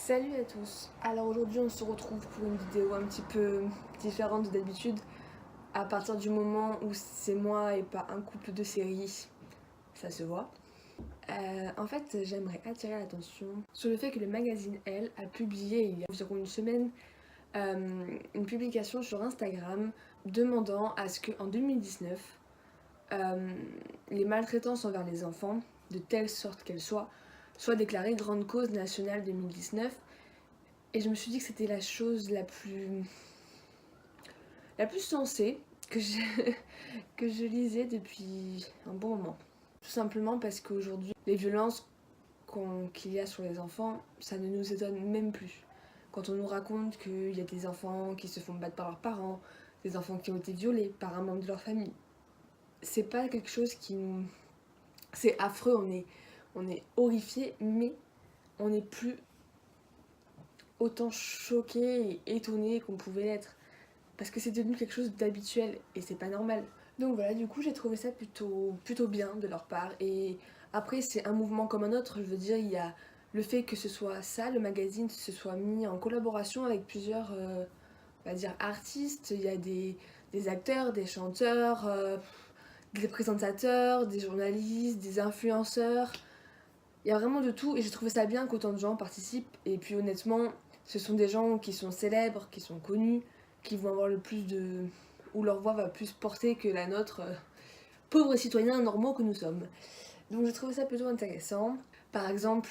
Salut à tous. Alors aujourd'hui on se retrouve pour une vidéo un petit peu différente de d'habitude à partir du moment où c'est moi et pas un couple de séries, ça se voit. En fait j'aimerais attirer l'attention sur le fait que le magazine Elle a publié il y a environ une semaine une publication sur Instagram demandant à ce qu'en 2019 les maltraitances envers les enfants, de telle sorte qu'elles soient déclarées grande cause nationale 2019. Et je me suis dit que c'était la chose la plus sensée que je lisais depuis un bon moment. Tout simplement parce qu'aujourd'hui, les violences qu'il y a sur les enfants, ça ne nous étonne même plus. Quand on nous raconte qu'il y a des enfants qui se font battre par leurs parents, des enfants qui ont été violés par un membre de leur famille, c'est pas quelque chose qui nous... C'est affreux, on est horrifiés, mais on n'est plus autant choqué et étonné qu'on pouvait l'être. Parce que c'est devenu quelque chose d'habituel et c'est pas normal. Donc voilà, du coup j'ai trouvé ça plutôt bien de leur part. Et après c'est un mouvement comme un autre, je veux dire, il y a le fait que ce soit ça, le magazine se soit mis en collaboration avec plusieurs on va dire artistes, il y a des acteurs, des chanteurs, des présentateurs, des journalistes, des influenceurs. Il y a vraiment de tout et j'ai trouvé ça bien qu'autant de gens participent. Et puis honnêtement, ce sont des gens qui sont célèbres, qui sont connus, qui vont avoir le plus de... où leur voix va plus porter que la nôtre, pauvres citoyens normaux que nous sommes. Donc j'ai trouvé ça plutôt intéressant. Par exemple,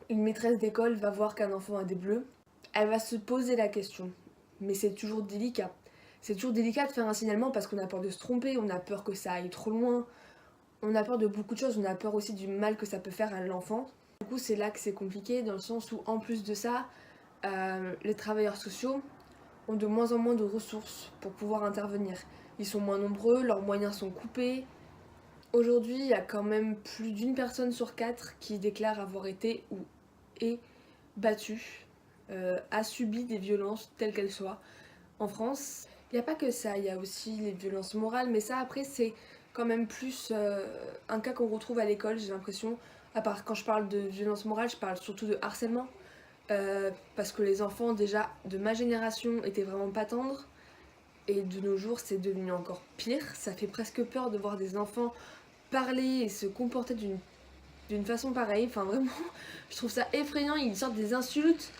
une maîtresse d'école va voir qu'un enfant a des bleus. Elle va se poser la question. Mais c'est toujours délicat. C'est toujours délicat de faire un signalement parce qu'on a peur de se tromper, on a peur que ça aille trop loin, on a peur de beaucoup de choses, on a peur aussi du mal que ça peut faire à l'enfant. Du coup, c'est là que c'est compliqué, dans le sens où, en plus de ça, les travailleurs sociaux ont de moins en moins de ressources pour pouvoir intervenir. Ils sont moins nombreux, leurs moyens sont coupés. Aujourd'hui, il y a quand même plus d'une personne sur quatre qui déclare avoir été ou est battue, a subi des violences telles qu'elles soient. En France, il n'y a pas que ça, il y a aussi les violences morales, mais ça après c'est quand même plus un cas qu'on retrouve à l'école, j'ai l'impression. À part quand je parle de violence morale, je parle surtout de harcèlement. Parce que les enfants déjà de ma génération étaient vraiment pas tendres. Et de nos jours c'est devenu encore pire. Ça fait presque peur de voir des enfants parler et se comporter d'une façon pareille. Enfin vraiment, je trouve ça effrayant. Ils sortent des insultes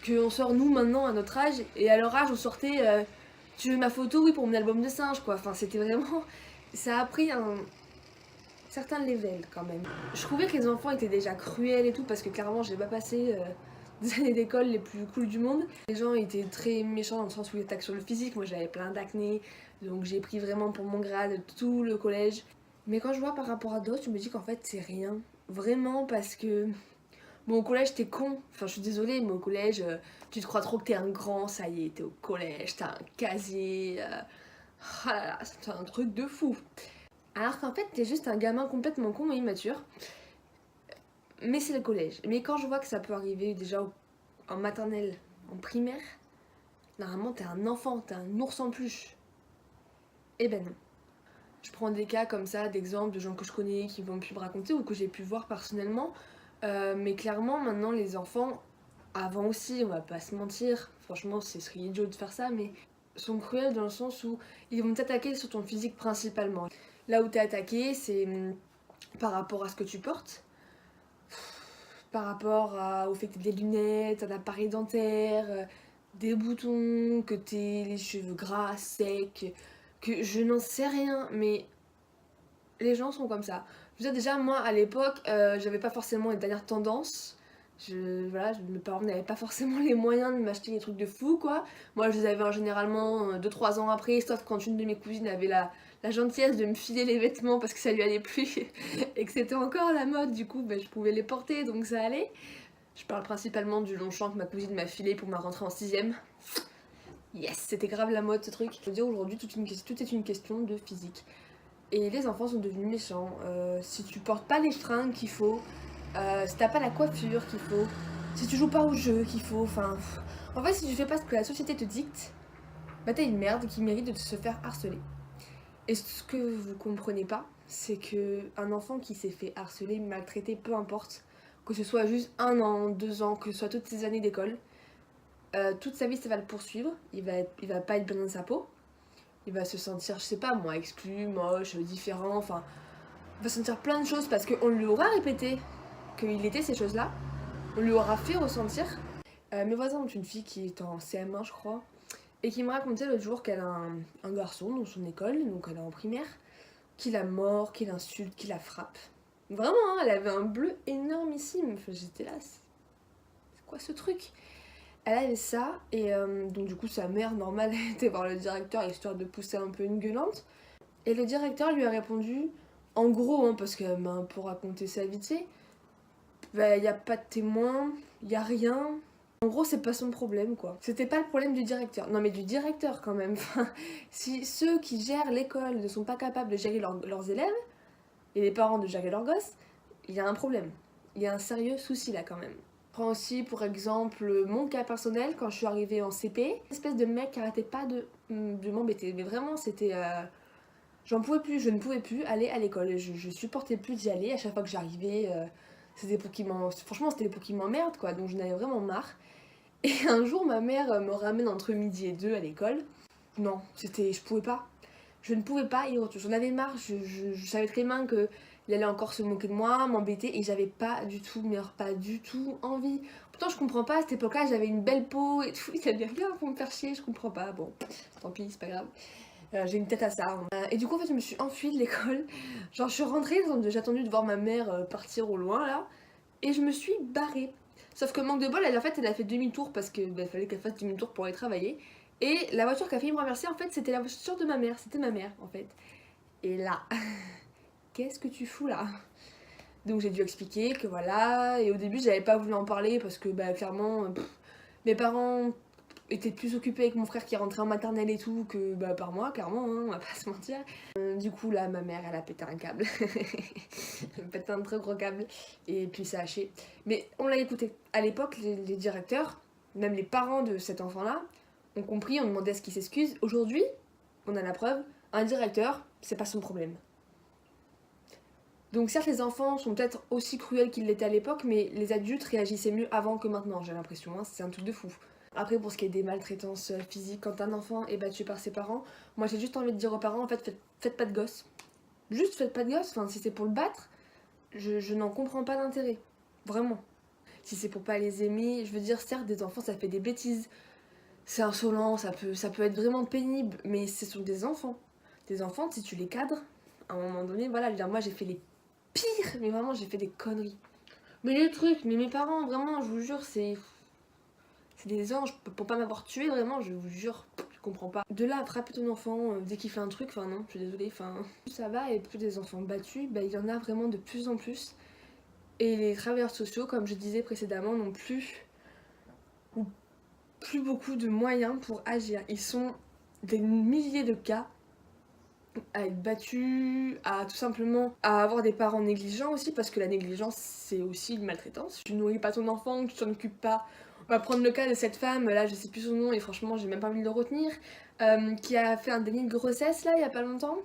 qu'on sort nous maintenant à notre âge. Et à leur âge on sortait tu veux ma photo, oui, pour mon album de singe, quoi. Enfin, c'était vraiment... Ça a pris un certain level, quand même. Je trouvais que les enfants étaient déjà cruels et tout, parce que clairement, j'ai pas passé des années d'école les plus cool du monde. Les gens étaient très méchants dans le sens où ils attaquent sur le physique. Moi, j'avais plein d'acné, donc j'ai pris vraiment pour mon grade tout le collège. Mais quand je vois par rapport à d'autres, je me dis qu'en fait, c'est rien. Vraiment, parce que... Bon, au collège, t'es con. Enfin, je suis désolée, mais au collège, tu te crois trop que t'es un grand, ça y est, t'es au collège, t'as un casier. Ah là là, c'est un truc de fou. Alors qu'en fait, t'es juste un gamin complètement con et immature. Mais c'est le collège. Mais quand je vois que ça peut arriver déjà en maternelle, en primaire, normalement, t'es un enfant, t'es un ours en peluche. Eh ben non. Je prends des cas comme ça, d'exemples de gens que je connais qui vont pu me raconter ou que j'ai pu voir personnellement. Mais clairement, maintenant, les enfants, avant aussi, on va pas se mentir, franchement, ce serait idiot de faire ça, mais sont cruels dans le sens où ils vont t'attaquer sur ton physique principalement. Là où t'es attaqué, c'est par rapport à ce que tu portes, par rapport au fait que t'aies des lunettes, un appareil dentaire, des boutons, que t'aies les cheveux gras, secs, que je n'en sais rien, mais les gens sont comme ça. Je veux dire, déjà, moi, à l'époque, j'avais pas forcément les dernières tendances. Voilà, mes parents n'avaient pas forcément les moyens de m'acheter des trucs de fou, quoi. Moi, je les avais généralement 2-3 ans après, sauf quand une de mes cousines avait la gentillesse de me filer les vêtements parce que ça lui allait plus et que c'était encore la mode, du coup, ben, je pouvais les porter, donc ça allait. Je parle principalement du Longchamp que ma cousine m'a filé pour ma rentrée en 6ème. Yes, c'était grave la mode, ce truc. Je veux dire, aujourd'hui, tout est une question de physique. Et les enfants sont devenus méchants. Si tu portes pas les fringues qu'il faut, si t'as pas la coiffure qu'il faut, si tu joues pas au jeu qu'il faut, enfin... En fait, si tu fais pas ce que la société te dicte, bah t'es une merde qui mérite de se faire harceler. Et ce que vous comprenez pas, c'est que un enfant qui s'est fait harceler, maltraiter, peu importe, que ce soit juste 1 an, 2 ans, que ce soit toutes ces années d'école, toute sa vie ça va le poursuivre, il va pas être bien dans sa peau, il va se sentir, je sais pas moi, exclu, moche, différent, enfin, il va sentir plein de choses parce qu'on lui aura répété qu'il était ces choses-là, on lui aura fait ressentir. Mes voisins ont une fille qui est en CM1 je crois, et qui me racontait l'autre jour qu'elle a un garçon dans son école, donc elle est en primaire, qui la mord, qui l'insulte, qui la frappe. Vraiment, hein, elle avait un bleu énormissime. Enfin, j'étais là, c'est quoi ce truc? Elle avait ça, et donc du coup sa mère normale a été voir le directeur histoire de pousser un peu une gueulante. Et le directeur lui a répondu, en gros, hein, parce que pour raconter ça vite fait, bah y a pas de témoin, y a rien. En gros, c'est pas son problème, quoi. C'était pas le problème du directeur. Non, mais du directeur, quand même. Enfin, si ceux qui gèrent l'école ne sont pas capables de gérer leurs élèves, et les parents de gérer leurs gosses, il y a un problème. Il y a un sérieux souci, là, quand même. Je prends aussi, pour exemple, mon cas personnel, quand je suis arrivée en CP, une espèce de mec qui arrêtait pas de m'embêter. Mais vraiment, c'était... J'en pouvais plus, je ne pouvais plus aller à l'école. Je supportais plus d'y aller. À chaque fois que j'arrivais, c'était pour qu'il m'en... Franchement, c'était pour qu'il m'emmerde, quoi. Donc, j'en avais vraiment marre. Et un jour, ma mère me ramène entre midi et 2 à l'école. Non, c'était, je pouvais pas. Je ne pouvais pas y retourner. J'en avais marre. Je savais très bien que il allait encore se moquer de moi, m'embêter, et j'avais pas du tout, mais alors pas du tout envie. Pourtant, je comprends pas. À cette époque-là, j'avais une belle peau et tout. Il y avait rien pour me faire chier. Je comprends pas. Bon, tant pis, c'est pas grave. J'ai une tête à ça, hein. Et du coup, en fait, je me suis enfuie de l'école. Genre, je suis rentrée, j'ai attendu de voir ma mère partir au loin là, et je me suis barrée. Sauf que manque de bol, elle a fait demi-tour parce que fallait qu'elle fasse demi-tour pour aller travailler. Et la voiture qui a failli me renverser, en fait, c'était la voiture de ma mère. C'était ma mère, en fait. Et là, qu'est-ce que tu fous là? Donc j'ai dû expliquer que voilà. Et au début, j'avais pas voulu en parler parce que clairement, mes parents étaient plus occupés avec mon frère qui rentrait en maternelle et tout que par moi, clairement, hein, on va pas se mentir. Du coup, là, ma mère, elle a pété un câble. Elle a pété un très gros câble. Et puis ça a haché. Mais on l'a écouté. À l'époque, les directeurs, même les parents de cet enfant-là, ont compris, on demandait à ce qu'il s'excuse. Aujourd'hui, on a la preuve, un directeur, c'est pas son problème. Donc certes, les enfants sont peut-être aussi cruels qu'ils l'étaient à l'époque, mais les adultes réagissaient mieux avant que maintenant, j'ai l'impression, hein, c'est un truc de fou. Après, pour ce qui est des maltraitances physiques, quand un enfant est battu par ses parents, moi j'ai juste envie de dire aux parents, en fait, faites pas de gosse. Juste faites pas de gosse, enfin si c'est pour le battre, je n'en comprends pas l'intérêt. Vraiment. Si c'est pour pas les aimer, je veux dire, certes, des enfants, ça fait des bêtises. C'est insolent, ça peut être vraiment pénible, mais ce sont des enfants. Des enfants, si tu les cadres, à un moment donné, voilà, je veux dire, moi j'ai fait les pires, mais vraiment j'ai fait des conneries. Mais le truc, mais mes parents, vraiment, je vous jure, c'est des anges. Pour pas m'avoir tué, vraiment, je vous jure, je comprends pas. De là à frapper ton enfant dès qu'il fait un truc, enfin non, je suis désolée, enfin... Plus ça va et plus des enfants battus, il y en a vraiment de plus en plus. Et les travailleurs sociaux, comme je disais précédemment, n'ont plus beaucoup de moyens pour agir. Ils sont des milliers de cas à être battus, à tout simplement à avoir des parents négligents aussi, parce que la négligence c'est aussi une maltraitance. Tu nourris pas ton enfant, tu t'en occupes pas. On va prendre le cas de cette femme, là je sais plus son nom et franchement j'ai même pas envie de le retenir, qui a fait un déni de grossesse là il y a pas longtemps,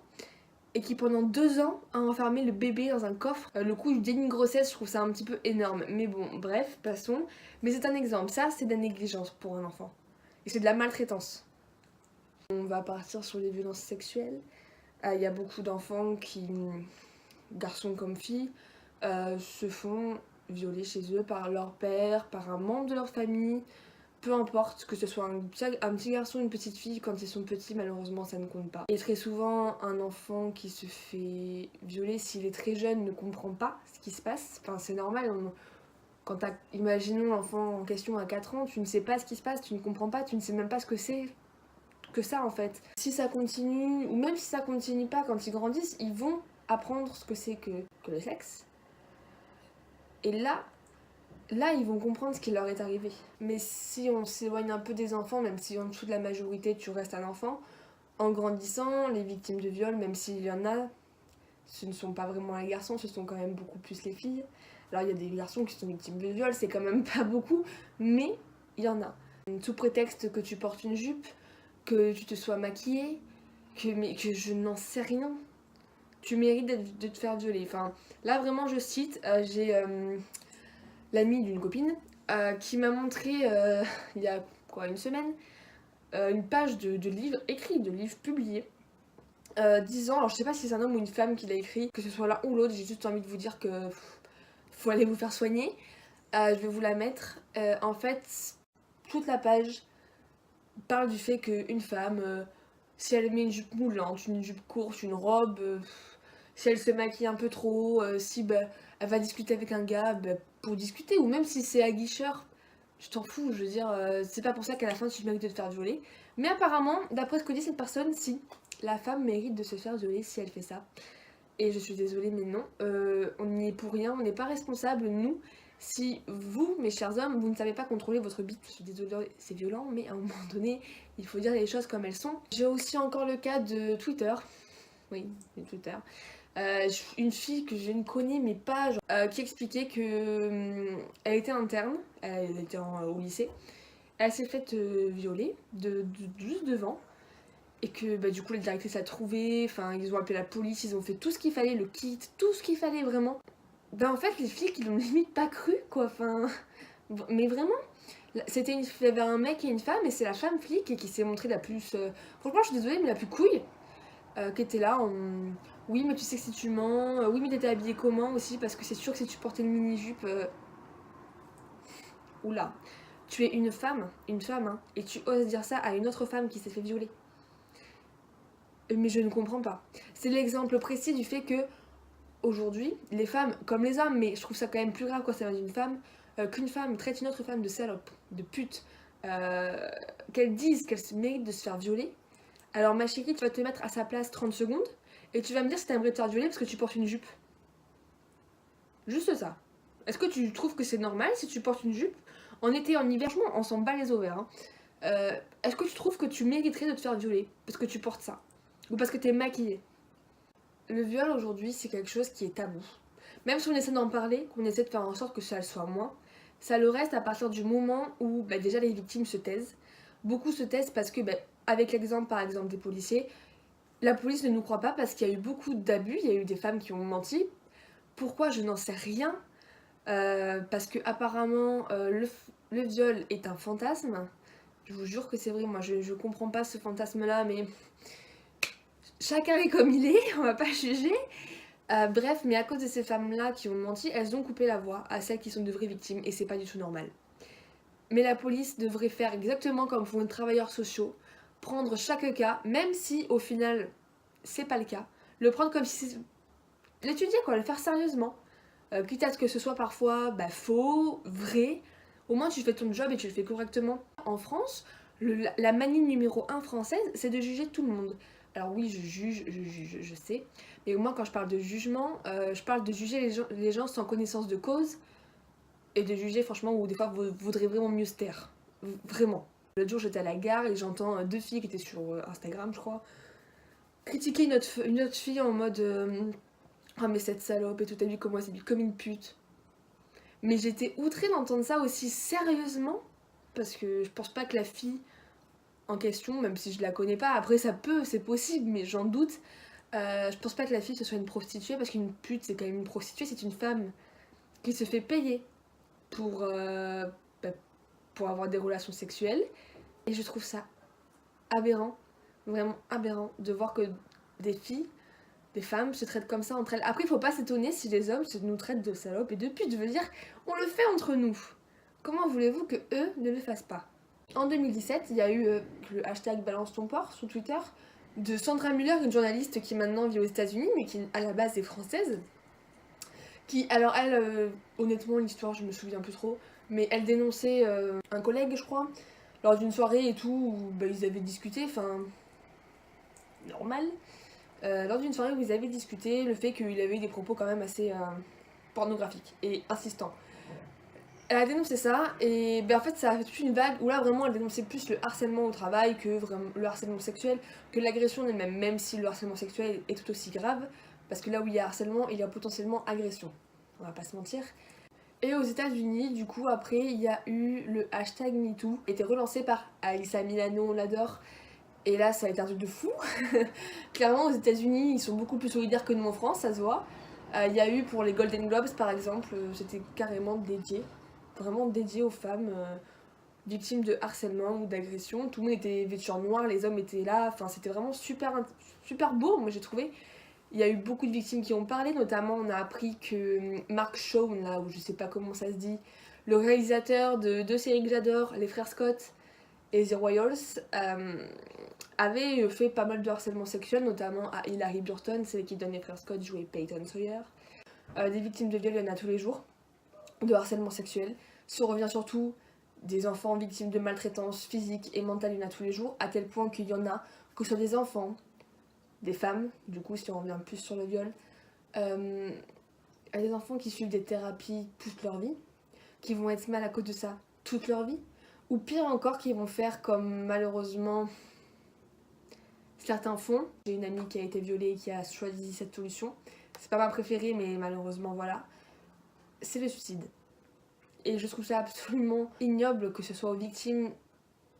et qui pendant 2 ans a enfermé le bébé dans un coffre. Le coup du déni de grossesse, je trouve ça un petit peu énorme, mais bon bref, passons. Mais c'est un exemple, ça c'est de la négligence pour un enfant. Et c'est de la maltraitance. On va partir sur les violences sexuelles. Il y a beaucoup d'enfants qui, garçons comme filles, se font violer chez eux par leur père, par un membre de leur famille, peu importe, que ce soit un petit garçon ou une petite fille, quand ils sont petits, malheureusement ça ne compte pas. Et très souvent, un enfant qui se fait violer, s'il est très jeune, ne comprend pas ce qui se passe. Enfin, c'est normal, imaginons l'enfant en question à 4 ans, tu ne sais pas ce qui se passe, tu ne comprends pas, tu ne sais même pas ce que c'est que ça en fait. Si ça continue, ou même si ça continue pas, quand ils grandissent, ils vont apprendre ce que c'est que le sexe. Et là, ils vont comprendre ce qui leur est arrivé. Mais si on s'éloigne un peu des enfants, même si en dessous de la majorité tu restes un enfant, en grandissant, les victimes de viol, même s'il y en a, ce ne sont pas vraiment les garçons, ce sont quand même beaucoup plus les filles. Alors il y a des garçons qui sont victimes de viol, c'est quand même pas beaucoup, mais il y en a. Sous prétexte que tu portes une jupe, que tu te sois maquillée, que je n'en sais rien. Tu mérites de te faire violer. Enfin, là vraiment je cite, j'ai l'amie d'une copine, qui m'a montré il y a quoi, une semaine, une page de livres écrits, de livres publiés, disant, alors je sais pas si c'est un homme ou une femme qui l'a écrit, que ce soit l'un ou l'autre, j'ai juste envie de vous dire que faut aller vous faire soigner. Je vais vous la mettre. En fait, toute la page parle du fait qu'une femme, si elle met une jupe moulante, une jupe courte, une robe, si elle se maquille un peu trop, si bah, elle va discuter avec un gars bah, pour discuter, ou même si c'est aguicheur, je t'en fous, je veux dire, c'est pas pour ça qu'à la fin tu mérites de te faire violer. Mais apparemment, d'après ce que dit cette personne, si, la femme mérite de se faire violer si elle fait ça. Et je suis désolée, mais non, on n'y est pour rien, on n'est pas responsable, nous. Si vous, mes chers hommes, vous ne savez pas contrôler votre bite, je suis désolée, c'est violent, mais à un moment donné, il faut dire les choses comme elles sont. J'ai aussi encore le cas de Twitter, oui, de Twitter, une fille que je ne connais mais pas, genre, qui expliquait que elle était interne, elle était au lycée, elle s'est faite violer, juste devant, et que bah, du coup la directrice l'a trouvée, enfin ils ont appelé la police, ils ont fait tout ce qu'il fallait, le kit, tout ce qu'il fallait vraiment. Bah en fait les flics ils l'ont limite pas cru quoi, enfin... Mais vraiment, c'était il y avait un mec et une femme et c'est la femme flic et qui s'est montrée la plus... Franchement je suis désolée mais la plus couille, qui était là en... Oui mais tu sais que si tu mens, oui mais t'étais habillée comment aussi parce que c'est sûr que si tu portais une mini-jupe... Oula, tu es une femme hein, et tu oses dire ça à une autre femme qui s'est fait violer. Mais je ne comprends pas. C'est l'exemple précis du fait que aujourd'hui, les femmes, comme les hommes, mais je trouve ça quand même plus grave quand ça vient d'une femme, qu'une femme traite une autre femme de salope, de pute, qu'elle dise qu'elle se mérite de se faire violer. Alors ma chérie, tu vas te mettre à sa place 30 secondes et tu vas me dire si t'aimerais te faire violer parce que tu portes une jupe. Juste ça. Est-ce que tu trouves que c'est normal si tu portes une jupe en été, en hiver? Franchement, on s'en bat les ovaires. Hein. Est-ce que tu trouves que tu mériterais de te faire violer parce que tu portes ça? Ou parce que t'es maquillée? Le viol aujourd'hui, c'est quelque chose qui est tabou. Même si on essaie d'en parler, qu'on essaie de faire en sorte que ça le soit moins, ça le reste à partir du moment où bah, déjà les victimes se taisent. Beaucoup se taisent parce que, bah, avec l'exemple par exemple des policiers, la police ne nous croit pas parce qu'il y a eu beaucoup d'abus, il y a eu des femmes qui ont menti. Pourquoi? Je n'en sais rien. Parce que apparemment le viol est un fantasme. Je vous jure que c'est vrai, moi je comprends pas ce fantasme là, mais chacun est comme il est, on va pas juger. Bref, mais à cause de ces femmes-là qui ont menti, elles ont coupé la voie à celles qui sont de vraies victimes et c'est pas du tout normal. Mais la police devrait faire exactement comme font les travailleurs sociaux, prendre chaque cas, même si au final c'est pas le cas, le prendre comme si c'est... l'étudier quoi, le faire sérieusement. Quitte à ce que ce soit parfois faux, vrai, au moins tu fais ton job et tu le fais correctement. En France, la manie numéro 1 française, c'est de juger tout le monde. Alors oui, je juge, je sais, mais au moins quand je parle de jugement, je parle de juger les gens sans connaissance de cause, et de juger franchement où des fois vous voudrez vraiment mieux se taire. Vraiment. L'autre jour j'étais à la gare et j'entends deux filles qui étaient sur Instagram je crois, critiquer une autre fille en mode ah mais cette salope et tout, t'as vu comment elle s'habille comme une pute. Mais j'étais outrée d'entendre ça aussi sérieusement, parce que je pense pas que la fille en question, même si je la connais pas, après ça peut, c'est possible, mais j'en doute, je pense pas que la fille ce soit une prostituée, parce qu'une pute c'est quand même une prostituée, c'est une femme qui se fait payer pour, bah, pour avoir des relations sexuelles, et je trouve ça aberrant, vraiment aberrant, de voir que des filles, des femmes se traitent comme ça entre elles. Après, il faut pas s'étonner si les hommes nous traitent de salopes et de putes. Je veux dire, on le fait entre nous. Comment voulez-vous que eux ne le fassent pas? En 2017, il y a eu le hashtag Balance ton porc sur Twitter de Sandra Muller, une journaliste qui maintenant vit aux États-Unis, mais qui à la base est française. Qui, alors elle, honnêtement, l'histoire, je me souviens plus trop, mais elle dénonçait un collègue, je crois, lors d'une soirée et tout, où ils avaient discuté, enfin, normal. Lors d'une soirée où ils avaient discuté le fait qu'il avait eu des propos quand même assez pornographiques et insistants. Elle a dénoncé ça et en fait ça a fait toute une vague où là vraiment elle dénonçait plus le harcèlement au travail que vraiment le harcèlement sexuel, que l'agression elle-même, même si le harcèlement sexuel est tout aussi grave, parce que là où il y a harcèlement, il y a potentiellement agression. On va pas se mentir. Et aux États-Unis, du coup, après, il y a eu le hashtag MeToo, qui a été relancé par Alyssa Milano, on l'adore. Et là, ça a été un truc de fou. Clairement, aux États-Unis, ils sont beaucoup plus solidaires que nous en France, ça se voit. Il y a eu pour les Golden Globes, par exemple, c'était carrément dédié. vraiment dédié aux femmes victimes de harcèlement ou d'agression. Tout le monde était vêtu en noir, les hommes étaient là, enfin c'était vraiment super beau, moi j'ai trouvé. Il y a eu beaucoup de victimes qui ont parlé, notamment on a appris que Mark Shawn, là où je sais pas comment ça se dit, le réalisateur de deux séries que j'adore, Les Frères Scott et The Royals, avait fait pas mal de harcèlement sexuel, notamment à Hilary Burton, celle qui donne Les Frères Scott, jouait Peyton Sawyer. Des victimes de viol, il y en a tous les jours, de harcèlement sexuel. Si on revient surtout des enfants victimes de maltraitance physique et mentale, il y en a tous les jours, à tel point qu'il y en a que ce soit des enfants, des femmes, du coup si on revient plus sur le viol, des enfants qui suivent des thérapies toute leur vie, qui vont être mal à cause de ça toute leur vie, ou pire encore, qui vont faire comme malheureusement certains font. J'ai une amie qui a été violée et qui a choisi cette solution. C'est pas ma préférée, mais malheureusement voilà. C'est le suicide. Et je trouve ça absolument ignoble que ce soit aux victimes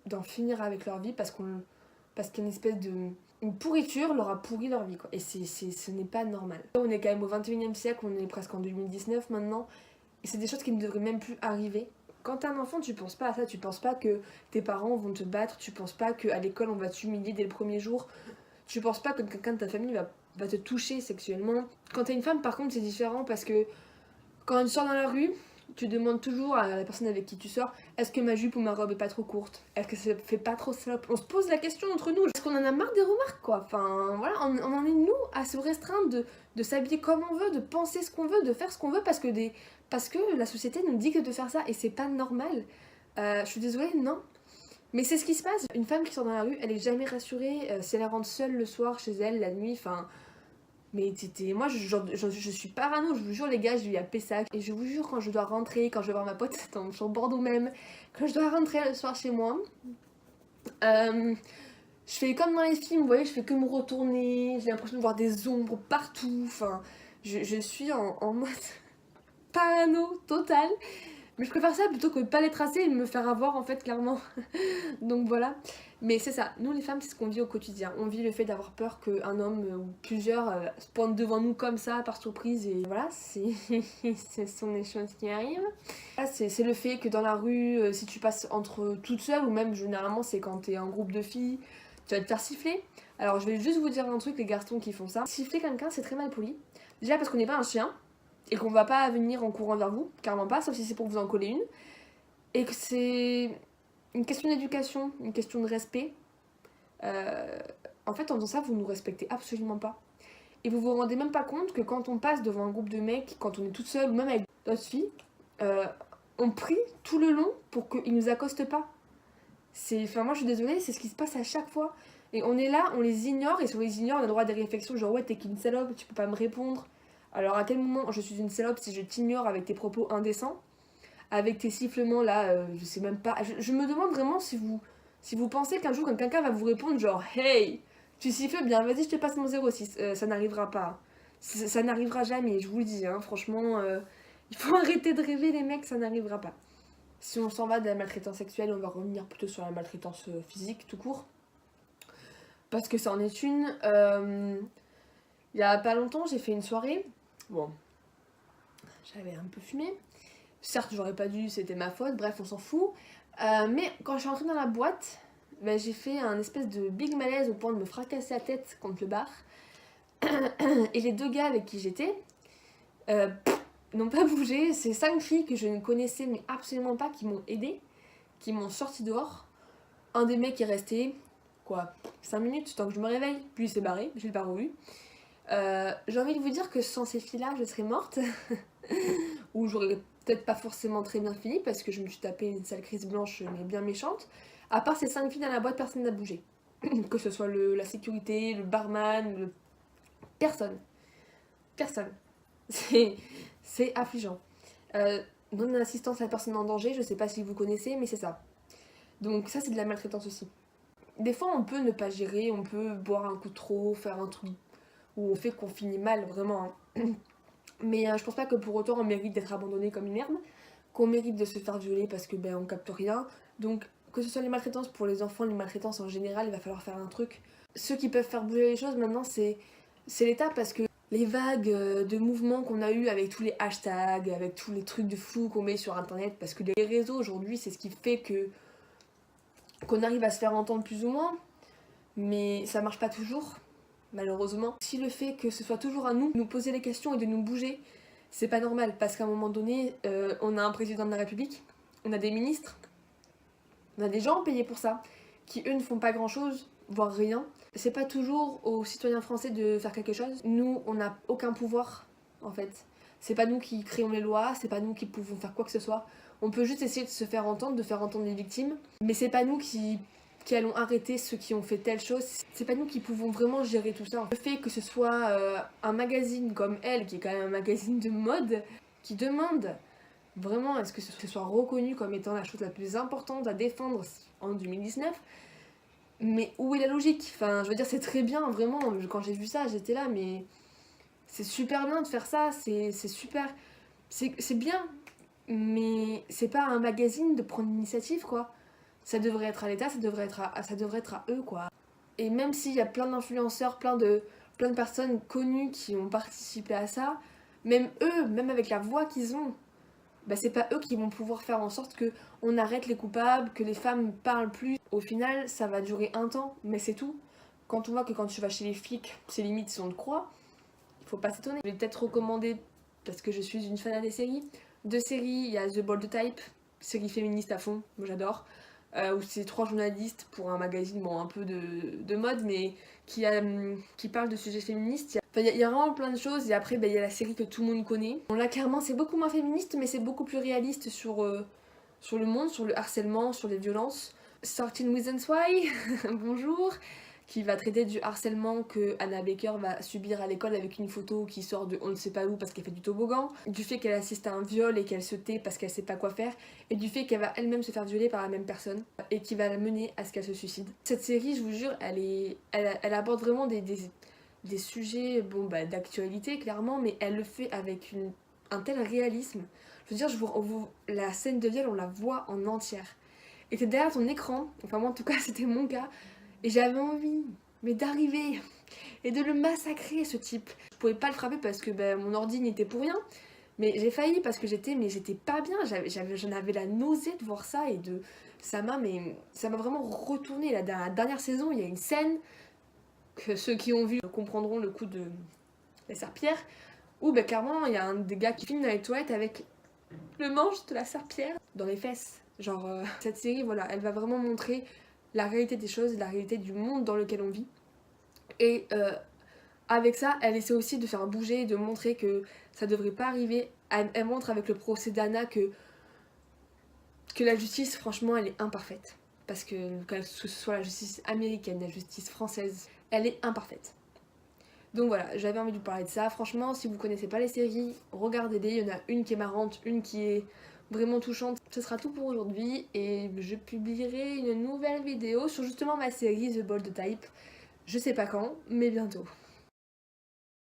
d'en finir avec leur vie parce qu'une espèce de... une pourriture leur a pourri leur vie, quoi. Et ce n'est pas normal. On est quand même au 21e siècle, on est presque en 2019 maintenant. Et c'est des choses qui ne devraient même plus arriver. Quand t'es un enfant, tu penses pas à ça, tu penses pas que tes parents vont te battre, tu penses pas qu'à l'école on va t'humilier dès le premier jour, tu penses pas que quelqu'un de ta famille va te toucher sexuellement. Quand t'es une femme, par contre, c'est différent parce que quand tu sors dans la rue, tu demandes toujours à la personne avec qui tu sors, est-ce que ma jupe ou ma robe est pas trop courte? Est-ce que ça fait pas trop salope? On se pose la question entre nous, parce qu'on en a marre des remarques, quoi. Enfin, voilà, on en est nous à se restreindre de s'habiller comme on veut, de penser ce qu'on veut, de faire ce qu'on veut, parce que la société nous dit que de faire ça, et c'est pas normal. Je suis désolée, non. Mais c'est ce qui se passe. Une femme qui sort dans la rue, elle est jamais rassurée si elle rentre seule le soir chez elle, la nuit, enfin... Mais moi je suis parano, je vous jure les gars, je vis à Pessac. Et je vous jure quand je dois rentrer, quand je vais voir ma pote sur Bordeaux même, quand je dois rentrer le soir chez moi, je fais comme dans les films, vous voyez, je fais que me retourner, j'ai l'impression de voir des ombres partout, enfin, je suis en mode parano total. Mais je préfère ça plutôt que de pas les tracer et de me faire avoir en fait clairement. Donc voilà. Mais c'est ça, nous les femmes c'est ce qu'on vit au quotidien. On vit le fait d'avoir peur qu'un homme ou plusieurs se pointent devant nous comme ça par surprise et voilà, ce sont des choses qui arrivent. Là, c'est le fait que dans la rue, si tu passes entre toutes seules ou même généralement c'est quand t'es en groupe de filles, tu vas te faire siffler. Alors je vais juste vous dire un truc les garçons qui font ça. Siffler quelqu'un c'est très mal poli. Déjà parce qu'on n'est pas un chien. Et qu'on va pas venir en courant vers vous, carrément pas, sauf si c'est pour vous en coller une. Et que c'est une question d'éducation, une question de respect. En fait, en faisant ça, vous nous respectez absolument pas. Et vous vous rendez même pas compte que quand on passe devant un groupe de mecs, quand on est toute seule, ou même avec d'autres filles, on prie tout le long pour qu'ils nous accostent pas. Enfin, moi je suis désolée, c'est ce qui se passe à chaque fois. Et on est là, on les ignore, et si on les ignore, on a le droit à des réflexions genre ouais, t'es qu'une salope, tu peux pas me répondre. Alors à quel moment je suis une salope si je t'ignore avec tes propos indécents, avec tes sifflements là, je sais même pas. Je me demande vraiment si vous pensez qu'un jour quand quelqu'un va vous répondre genre hey, tu siffles bien, vas-y je te passe mon 06, ça n'arrivera pas. Ça n'arrivera jamais, je vous le dis, hein, franchement, il faut arrêter de rêver les mecs, ça n'arrivera pas. Si on s'en va de la maltraitance sexuelle, on va revenir plutôt sur la maltraitance physique tout court. Parce que ça en est une. Il y a pas longtemps, j'ai fait une soirée. Bon, j'avais un peu fumé. Certes, j'aurais pas dû, c'était ma faute, bref, on s'en fout. Mais quand je suis rentrée dans la boîte, ben, j'ai fait un espèce de big malaise au point de me fracasser la tête contre le bar. Et les deux gars avec qui j'étais n'ont pas bougé. C'est 5 filles que je ne connaissais mais absolument pas qui m'ont aidé, qui m'ont sorti dehors. Un des mecs est resté, 5 minutes, tant que je me réveille. Puis il s'est barré, je l'ai pas revu. J'ai envie de vous dire que sans ces filles-là, je serais morte. Ou j'aurais peut-être pas forcément très bien fini parce que je me suis tapé une sale crise blanche mais bien méchante. À part ces 5 filles dans la boîte, personne n'a bougé. Que ce soit la sécurité, le barman, personne. Personne. C'est affligeant. Non-assistance à la personne en danger, je sais pas si vous connaissez, mais c'est ça. Donc ça c'est de la maltraitance aussi. Des fois on peut ne pas gérer, on peut boire un coup de trop, faire un truc où on fait qu'on finit mal, vraiment. Hein. Mais je pense pas que pour autant on mérite d'être abandonné comme une merde, qu'on mérite de se faire violer parce que on capte rien. Donc que ce soit les maltraitances pour les enfants, les maltraitances en général, il va falloir faire un truc. Ceux qui peuvent faire bouger les choses maintenant c'est l'État parce que les vagues de mouvements qu'on a eu avec tous les hashtags, avec tous les trucs de fou qu'on met sur internet, parce que les réseaux aujourd'hui c'est ce qui fait que qu'on arrive à se faire entendre plus ou moins, mais ça marche pas toujours, malheureusement. Si le fait que ce soit toujours à nous de nous poser les questions et de nous bouger, c'est pas normal, parce qu'à un moment donné, on a un président de la République, on a des ministres, on a des gens payés pour ça, qui eux ne font pas grand chose, voire rien. C'est pas toujours aux citoyens français de faire quelque chose. Nous, on n'a aucun pouvoir, en fait. C'est pas nous qui créons les lois, c'est pas nous qui pouvons faire quoi que ce soit. On peut juste essayer de se faire entendre, de faire entendre les victimes, mais c'est pas nous qui allons arrêter ceux qui ont fait telle chose. C'est pas nous qui pouvons vraiment gérer tout ça. Le fait que ce soit un magazine comme Elle, qui est quand même un magazine de mode, qui demande vraiment à ce que ce soit reconnu comme étant la chose la plus importante à défendre en 2019, mais où est la logique? Enfin, je veux dire, c'est très bien, vraiment, quand j'ai vu ça, j'étais là, mais c'est super bien de faire ça, c'est super, c'est bien, mais c'est pas à un magazine de prendre l'initiative, quoi. Ça devrait être à l'État, ça devrait être à eux, quoi. Et même s'il y a plein d'influenceurs, plein de personnes connues qui ont participé à ça, même eux, même avec la voix qu'ils ont, bah c'est pas eux qui vont pouvoir faire en sorte que on arrête les coupables, que les femmes parlent plus. Au final, ça va durer un temps, mais c'est tout. Quand on voit que quand tu vas chez les flics, c'est limite si on te croit, il faut pas s'étonner. Je vais peut-être recommander, parce que je suis une fan des séries, deux séries, il y a The Bold Type, série féministe à fond, moi j'adore, où c'est trois journalistes pour un magazine, bon un peu de mode, mais qui parle de sujets féministes. Enfin, il y a vraiment plein de choses, et après il y a la série que tout le monde connaît. Bon là clairement c'est beaucoup moins féministe, mais c'est beaucoup plus réaliste sur le monde, sur le harcèlement, sur les violences. 13 Reasons Why, bonjour, qui va traiter du harcèlement que Anna Baker va subir à l'école avec une photo qui sort de on ne sait pas où parce qu'elle fait du toboggan, du fait qu'elle assiste à un viol et qu'elle se tait parce qu'elle sait pas quoi faire, et du fait qu'elle va elle-même se faire violer par la même personne et qui va la mener à ce qu'elle se suicide. Cette série, je vous jure, elle aborde vraiment des sujets d'actualité clairement, mais elle le fait avec un tel réalisme. Je veux dire, la scène de viol, on la voit en entière. Et t'es derrière ton écran, enfin moi en tout cas c'était mon cas, et j'avais envie, mais d'arriver et de le massacrer ce type. Je pouvais pas le frapper parce que mon ordi n'était pour rien, mais j'ai failli parce que j'étais pas bien, j'en avais la nausée de voir ça et ça m'a vraiment retourné. Dans la dernière saison, il y a une scène que ceux qui ont vu comprendront le coup de la serpillière, où clairement il y a un des gars qui filme dans les toilettes avec le manche de la serpillière dans les fesses. Genre, cette série, voilà, elle va vraiment montrer la réalité des choses, la réalité du monde dans lequel on vit. Et avec ça, elle essaie aussi de faire bouger, de montrer que ça devrait pas arriver. Elle montre avec le procès d'Anna que la justice, franchement, elle est imparfaite. Parce que ce soit la justice américaine, la justice française, elle est imparfaite. Donc voilà, j'avais envie de vous parler de ça. Franchement, si vous connaissez pas les séries, regardez-les. Il y en a une qui est marrante, une qui est vraiment touchante. Ce sera tout pour aujourd'hui et je publierai une nouvelle vidéo sur justement ma série The Bold Type. Je sais pas quand, mais bientôt.